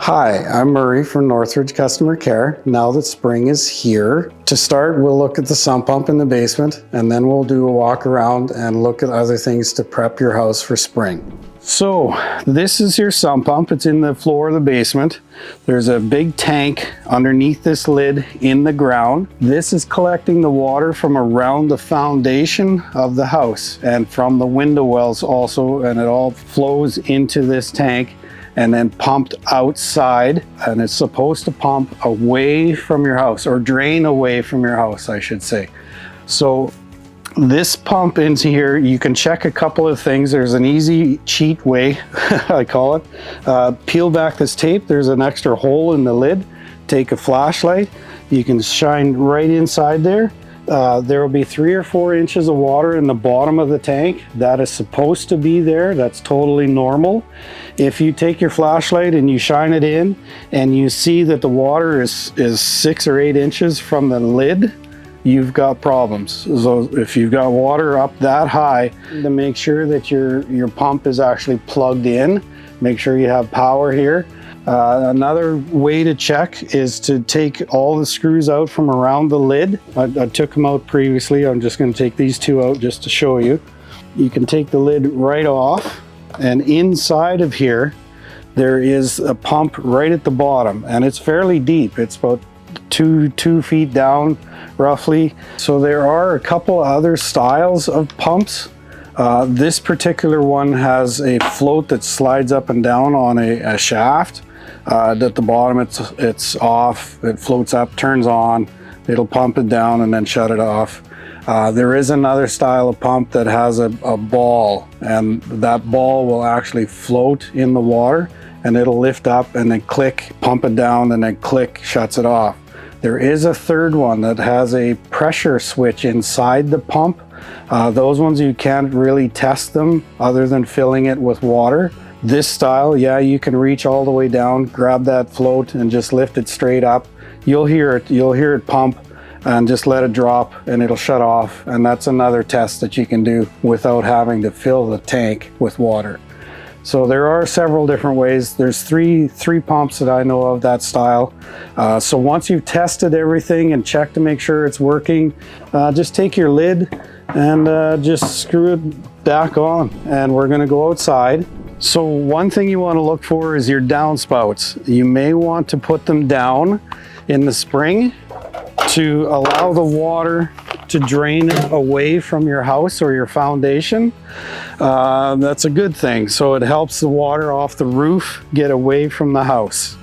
Hi, I'm Murray from Northridge Customer Care. Now that spring is here, to start, we'll look at the sump pump in the basement, and then we'll do a walk around and look at other things to prep your house for spring. So this is your sump pump. It's in the floor of the basement. There's a big tank underneath this lid in the ground. This is collecting the water from around the foundation of the house and from the window wells also, and it all flows into this tank and then pumped outside, and it's supposed to pump away from your house, or drain away from your house, I should say. So this pump into here, you can check a couple of things. There's an easy cheat way, I call it. Peel back this tape. There's an extra hole in the lid. Take a flashlight. You can shine right inside there. There will be 3 or 4 inches of water in the bottom of the tank. That is supposed to be there. That's totally normal. If you take your flashlight and you shine it in and you see that the water is 6 or 8 inches from the lid, you've got problems. So if you've got water up that high, to make sure that your pump is actually plugged in, make sure you have power here. Another way to check is to take all the screws out from around the lid. I took them out previously. I'm just going to take these 2 out just to show you. You can take the lid right off, and inside of here there is a pump right at the bottom, and it's fairly deep. It's about 2 feet down roughly. So there are a couple other styles of pumps. This particular one has a float that slides up and down on a shaft. At the bottom it's off, it floats up, turns on, it'll pump it down and then shut it off. There is another style of pump that has a ball, and that ball will actually float in the water, and it'll lift up and then click, pump it down, and then click, shuts it off. There is a third one that has a pressure switch inside the pump. Those ones you can't really test them other than filling it with water. This style, yeah, you can reach all the way down, grab that float and just lift it straight up. You'll hear it pump, and just let it drop and it'll shut off. And that's another test that you can do without having to fill the tank with water. So there are several different ways. There's three pumps that I know of that style. So once you've tested everything and checked to make sure it's working, just take your lid and just screw it back on, and we're gonna go outside. So one thing you want to look for is your downspouts. You may want to put them down in the spring to allow the water to drain away from your house or your foundation. That's a good thing. So it helps the water off the roof get away from the house.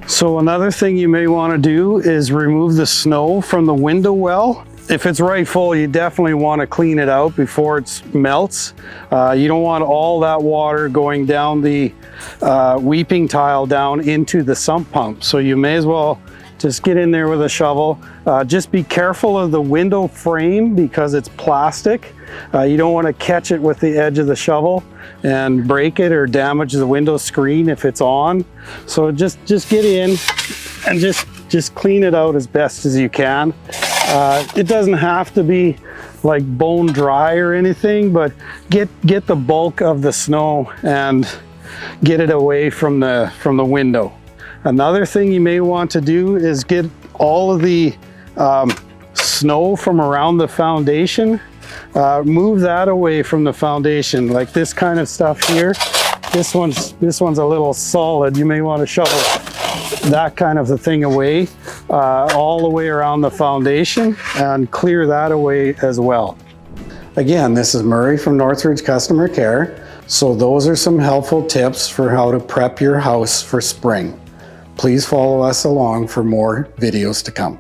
So another thing you may want to do is remove the snow from the window well. If it's right full, you definitely want to clean it out before it melts. You don't want all that water going down the weeping tile down into the sump pump. So you may as well just get in there with a shovel. Just be careful of the window frame because it's plastic. You don't want to catch it with the edge of the shovel and break it or damage the window screen if it's on. So just get in and just clean it out as best as you can. It doesn't have to be like bone dry or anything, but get the bulk of the snow and get it away from the window. Another thing you may want to do is get all of the snow from around the foundation. Move that away from the foundation, like this kind of stuff here. This one's a little solid. You may want to shovel that kind of a thing away, all the way around the foundation, and clear that away as well. Again, this is Murray from Northridge Customer Care. So those are some helpful tips for how to prep your house for spring. Please follow us along for more videos to come.